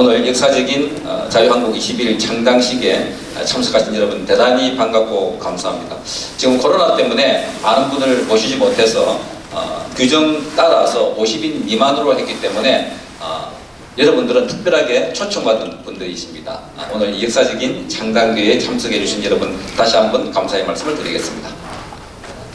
오늘 역사적인 자유한국 21일 창당식에 참석하신 여러분 대단히 반갑고 감사합니다. 지금 코로나 때문에 많은 분을 모시지 못해서 규정 따라서 50인 미만으로 했기 때문에 여러분들은 특별하게 초청받은 분들이십니다. 오늘 이 역사적인 창당교회에 참석해 주신 여러분 다시 한번 감사의 말씀을 드리겠습니다.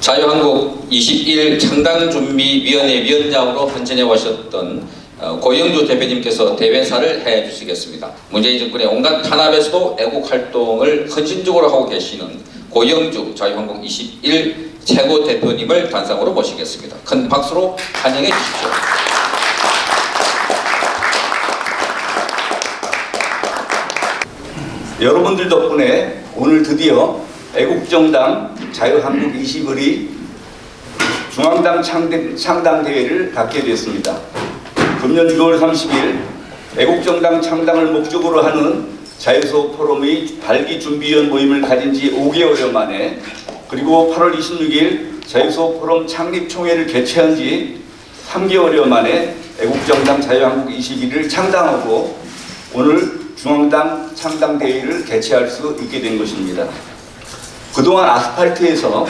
자유한국 21일 창당준비위원회 위원장으로 헌전해 오셨던 고영주 대표님께서 대회사를 해 주시겠습니다. 문재인 정권의 온갖 탄압에서도 애국활동을 헌신적으로 하고 계시는 고영주 자유한국 21일 최고 대표님을 단상으로 모시겠습니다. 큰 박수로 환영해 주십시오. 여러분들 덕분에 오늘 드디어 애국정당 자유한국 21일 중앙당 창당대회를 갖게 됐습니다. 금년 6월 30일 애국정당 창당을 목적으로 하는 자유소 포럼의 발기준비위원 모임을 가진 지 5개월여 만에, 그리고 8월 26일 자유소 포럼 창립총회를 개최한 지 3개월여 만에 애국정당 자유한국 21일을 창당하고 오늘 중앙당 창당대회를 개최할 수 있게 된 것입니다. 그동안 아스팔트에서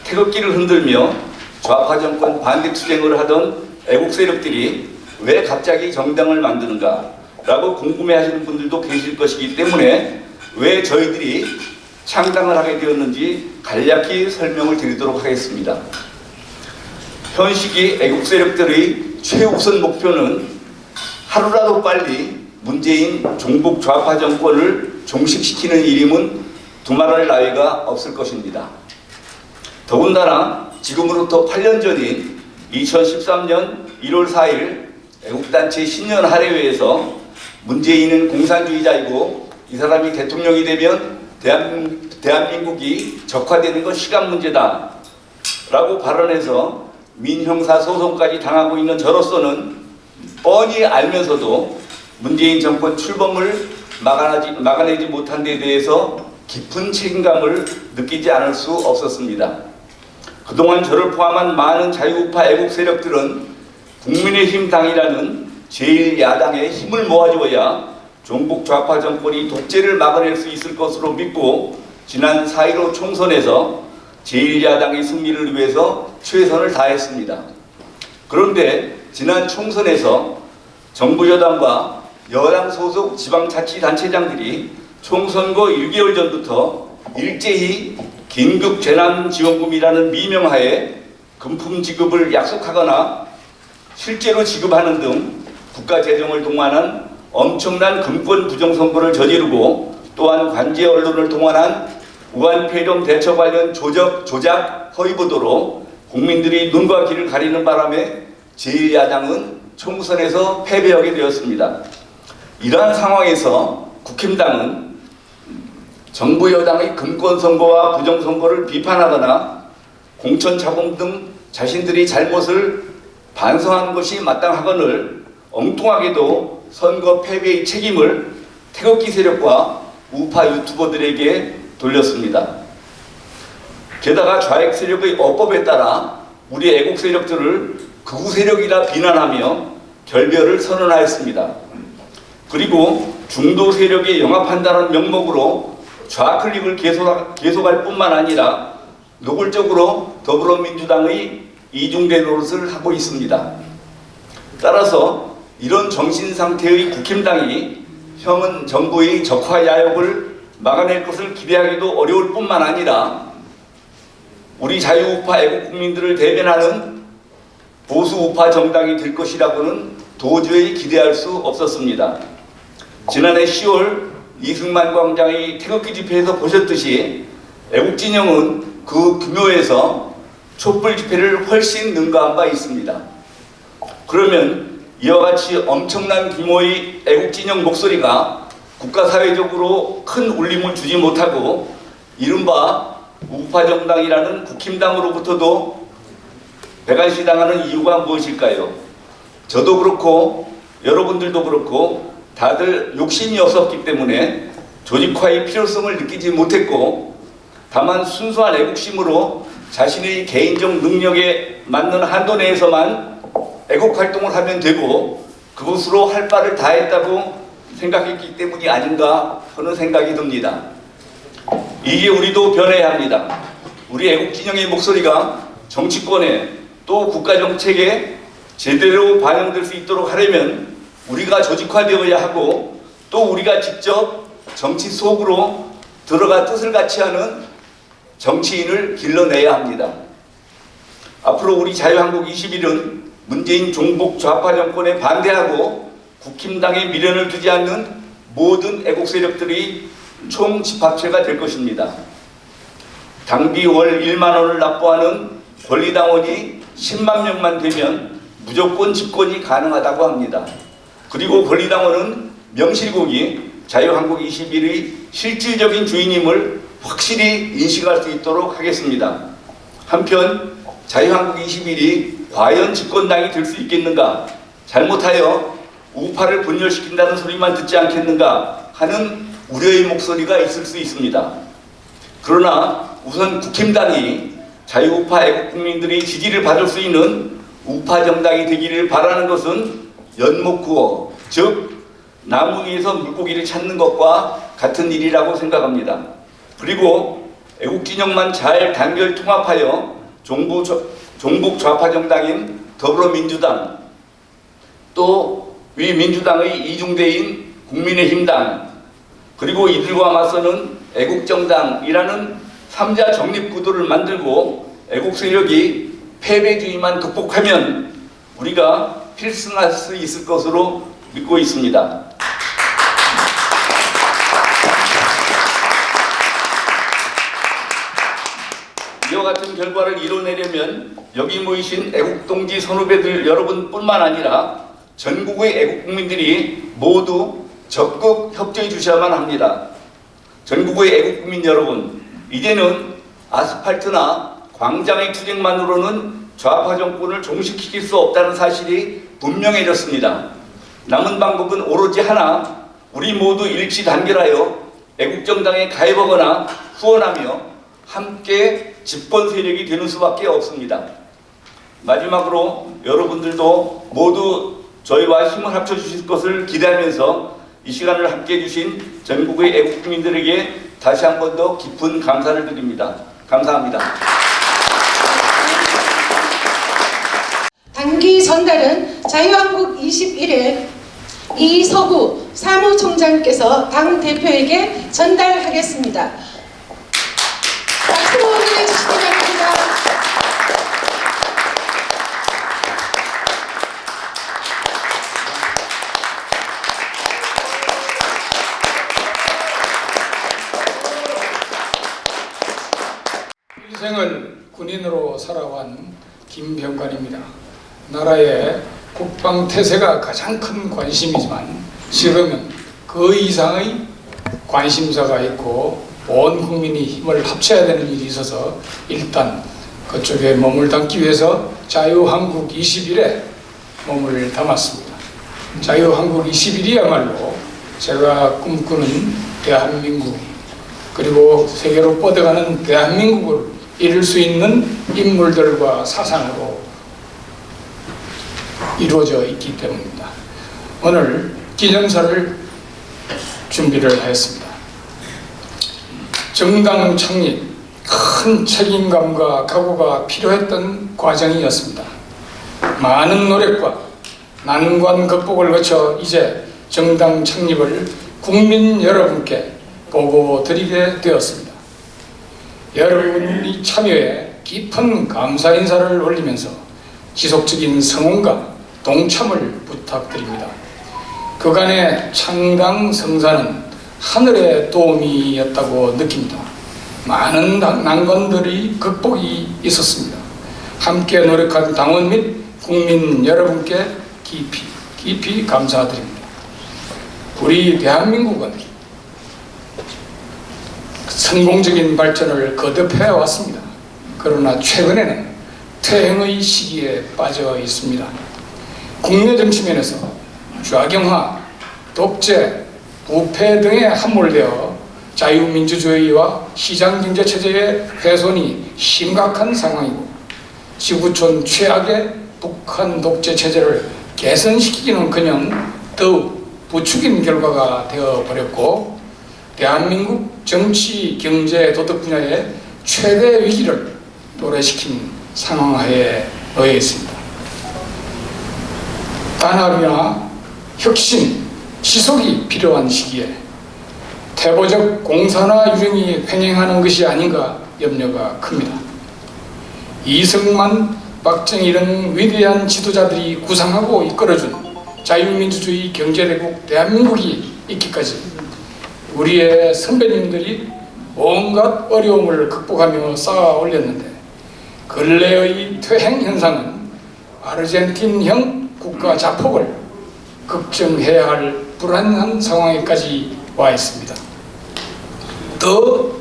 태극기를 흔들며 좌파 정권 반대 투쟁을 하던 애국 세력들이 왜 갑자기 정당을 만드는가 라고 궁금해하시는 분들도 계실 것이기 때문에 왜 저희들이 창당을 하게 되었는지 간략히 설명을 드리도록 하겠습니다. 현 시기 애국 세력들의 최우선 목표는 하루라도 빨리 문재인 종북 좌파 정권을 종식시키는 일임은 두말할 나위가 없을 것입니다. 더군다나 지금으로부터 8년 전인 2013년 1월 4일 애국단체 신년 할애회에서 문재인은 공산주의자이고 이 사람이 대통령이 되면 대한민국이 적화되는 건 시간 문제다 라고 발언해서 민형사 소송까지 당하고 있는 저로서는 뻔히 알면서도 문재인 정권 출범을 막아내지 못한 데 대해서 깊은 책임감을 느끼지 않을 수 없었습니다. 그동안 저를 포함한 많은 자유우파 애국 세력들은 국민의힘 당이라는 제1야당의 힘을 모아주어야 종북 좌파 정권이 독재를 막아낼 수 있을 것으로 믿고 지난 4.15 총선에서 제1야당의 승리를 위해서 최선을 다했습니다. 그런데 지난 총선에서 정부 여당과 여당 소속 지방자치단체장들이 총선거 1개월 전부터 일제히 긴급재난지원금이라는 미명하에 금품 지급을 약속하거나 실제로 지급하는 등 국가 재정을 동원한 엄청난 금권 부정선거를 저지르고, 또한 관제 언론을 동원한 우한폐렴 대처 관련 조작 허위보도로 국민들이 눈과 귀를 가리는 바람에 제1야당은 총선에서 패배하게 되었습니다. 이러한 상황에서 국힘당은 정부 여당의 금권선거와 부정선거를 비판하거나 공천자금 등 자신들이 잘못을 반성한 것이 마땅하거늘 엉뚱하게도 선거 패배의 책임을 태극기 세력과 우파 유튜버들에게 돌렸습니다. 게다가 좌익 세력의 어법에 따라 우리 애국 세력들을 극우 세력이라 비난하며 결별을 선언하였습니다. 그리고 중도 세력에 영합한다는 명목으로 좌클릭을 계속할 뿐만 아니라 노골적으로 더불어민주당의 이중대 노릇을 하고 있습니다. 따라서 이런 정신상태의 국힘당이 현 정부의 적화 야욕을 막아낼 것을 기대하기도 어려울 뿐만 아니라 우리 자유우파 애국 국민들을 대변하는 보수 우파 정당이 될 것이라고는 도저히 기대할 수 없었습니다. 지난해 10월 이승만 광장의 태극기 집회에서 보셨듯이 애국진영은 그 규모에서 촛불 집회를 훨씬 능가한 바 있습니다. 그러면 이와 같이 엄청난 규모의 애국진영 목소리가 국가사회적으로 큰 울림을 주지 못하고 이른바 우파 정당이라는 국힘당으로부터도 배관시당하는 이유가 무엇일까요? 저도 그렇고 여러분들도 그렇고 다들 욕심이 없었기 때문에 조직화의 필요성을 느끼지 못했고, 다만 순수한 애국심으로 자신의 개인적 능력에 맞는 한도 내에서만 애국활동을 하면 되고 그것으로 할 바를 다했다고 생각했기 때문이 아닌가 하는 생각이 듭니다. 이제 우리도 변해야 합니다. 우리 애국진영의 목소리가 정치권에 또 국가정책에 제대로 반영될 수 있도록 하려면 우리가 조직화되어야 하고 또 우리가 직접 정치 속으로 들어가 뜻을 같이 하는 정치인을 길러내야 합니다. 앞으로 우리 자유한국 21은 문재인 종북 좌파 정권에 반대하고 국힘당에 미련을 두지 않는 모든 애국 세력들이 총 집합체가 될 것입니다. 당비 월 1만 원을 납부하는 권리당원이 10만 명만 되면 무조건 집권이 가능하다고 합니다. 그리고 권리당원은 명실공히 자유한국 21의 실질적인 주인임을 확실히 인식할 수 있도록 하겠습니다. 한편 자유한국 21이 과연 집권당이 될 수 있겠는가, 잘못하여 우파를 분열시킨다는 소리만 듣지 않겠는가 하는 우려의 목소리가 있을 수 있습니다. 그러나 우선 국힘당이 자유우파 애국국민들의 지지를 받을 수 있는 우파 정당이 되기를 바라는 것은 연못구어, 즉 나무 위에서 물고기를 찾는 것과 같은 일이라고 생각합니다. 그리고 애국진영만 잘 단결 통합하여 종북 좌파 정당인 더불어민주당, 또 위 민주당의 이중대인 국민의힘당, 그리고 이들과 맞서는 애국정당이라는 3자 정립구도를 만들고 애국 세력이 패배주의만 극복하면 우리가 필승할 수 있을 것으로 믿고 있습니다. 이와 같은 결과를 이뤄내려면 여기 모이신 애국동지 선후배들 여러분뿐만 아니라 전국의 애국국민들이 모두 적극 협조해 주셔야만 합니다. 전국의 애국국민 여러분, 이제는 아스팔트나 광장의 투쟁만으로는 좌파 정권을 종식시킬 수 없다는 사실이 분명해졌습니다. 남은 방법은 오로지 하나, 우리 모두 일치 단결하여 애국정당에 가입하거나 후원하며 함께 집권 세력이 되는 수밖에 없습니다. 마지막으로 여러분들도 모두 저희와 힘을 합쳐주실 것을 기대하면서 이 시간을 함께해 주신 전국의 애국국민들에게 다시 한 번 더 깊은 감사를 드립니다. 감사합니다. 단기 전달은 자유한국 21회 이서구 사무총장께서 당 대표에게 전달하겠습니다. 박수로 응원해 주시기 바랍니다. 일생을 군인으로 살아온 김병관입니다. 나라의 국방태세가 가장 큰 관심이지만 지금은 그 이상의 관심사가 있고 온 국민이 힘을 합쳐야 되는 일이 있어서 일단 그쪽에 몸을 담기 위해서 자유한국 21에 몸을 담았습니다. 자유한국 21이야말로 제가 꿈꾸는 대한민국, 그리고 세계로 뻗어가는 대한민국을 이룰 수 있는 인물들과 사상으로 이루어져 있기 때문입니다. 오늘 기념사를 준비를 하였습니다. 정당 창립, 큰 책임감과 각오가 필요했던 과정이었습니다. 많은 노력과 난관 극복을 거쳐 이제 정당 창립을 국민 여러분께 보고 드리게 되었습니다. 여러분이 참여에 깊은 감사 인사를 올리면서 지속적인 성원과 동참을 부탁드립니다. 그간의 창당 성사는 하늘의 도움이었다고 느낍니다. 많은 난관들이 극복이 있었습니다. 함께 노력한 당원 및 국민 여러분께 깊이 감사드립니다. 우리 대한민국은 성공적인 발전을 거듭해 왔습니다. 그러나 최근에는 퇴행의 시기에 빠져 있습니다. 국내 정치면에서 좌경화, 독재, 부패 등에 함몰되어 자유민주주의와 시장경제체제의 훼손이 심각한 상황이고 지구촌 최악의 북한 독재체제를 개선시키기는커녕 더욱 부추긴 결과가 되어버렸고 대한민국 정치, 경제, 도덕 분야의 최대 위기를 도래시킨 상황하에 놓여 있습니다. 단합이나 혁신, 지속이 필요한 시기에 태보적 공산화 유령이 횡행하는 것이 아닌가 염려가 큽니다. 이승만, 박정희 등 위대한 지도자들이 구상하고 이끌어준 자유민주주의 경제대국 대한민국이 있기까지 우리의 선배님들이 온갖 어려움을 극복하며 쌓아 올렸는데 근래의 퇴행 현상은 아르헨틴형 국가 자폭을 걱정해야 할 불안한 상황에까지 와 있습니다. 더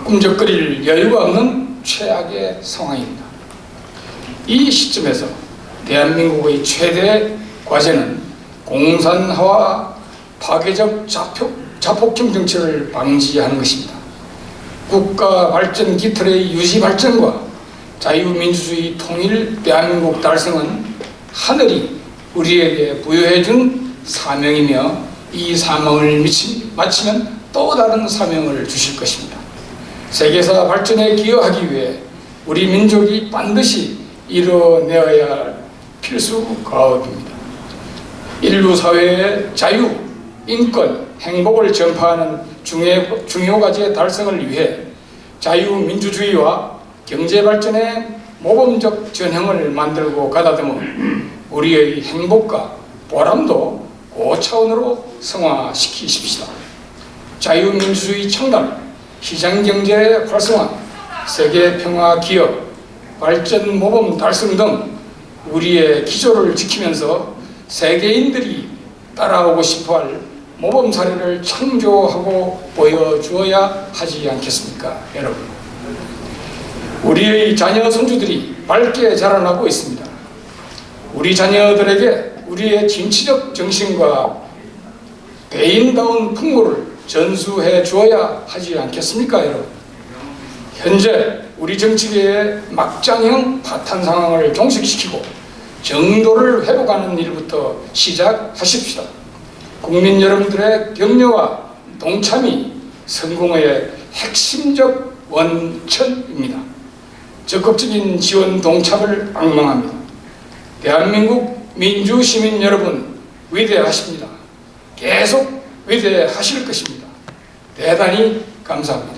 꿈적거릴 여유가 없는 최악의 상황입니다. 이 시점에서 대한민국의 최대 과제는 공산화와 파괴적 자폭형 정책을 방지하는 것입니다. 국가 발전 기틀의 유지 발전과 자유민주주의 통일 대한민국 달성은 하늘이 우리에게 부여해준 사명이며 이 사명을 마치면 또 다른 사명을 주실 것입니다. 세계사 발전에 기여하기 위해 우리 민족이 반드시 이뤄내어야 할 필수 과업입니다. 인류 사회의 자유, 인권, 행복을 전파하는 중요 과제의 달성을 위해 자유민주주의와 경제발전의 모범적 전형을 만들고 가다듬어 우리의 행복과 보람도 고차원으로 성화시키십시다. 자유민주주의 창달, 시장경제 활성화, 세계평화 기업, 발전 모범 달성 등 우리의 기조를 지키면서 세계인들이 따라오고 싶어할 모범 사례를 창조하고 보여주어야 하지 않겠습니까, 여러분? 우리의 자녀 손주들이 밝게 자라나고 있습니다. 우리 자녀들에게 우리의 진취적 정신과 대인다운 풍모를 전수해 주어야 하지 않겠습니까, 여러분? 현재 우리 정치계의 막장형 파탄 상황을 종식시키고 정도를 회복하는 일부터 시작하십시다. 국민 여러분들의 격려와 동참이 성공의 핵심적 원천입니다. 적극적인 지원 동참을 악망합니다. 대한민국 민주시민 여러분 위대하십니다. 계속 위대하실 것입니다. 대단히 감사합니다.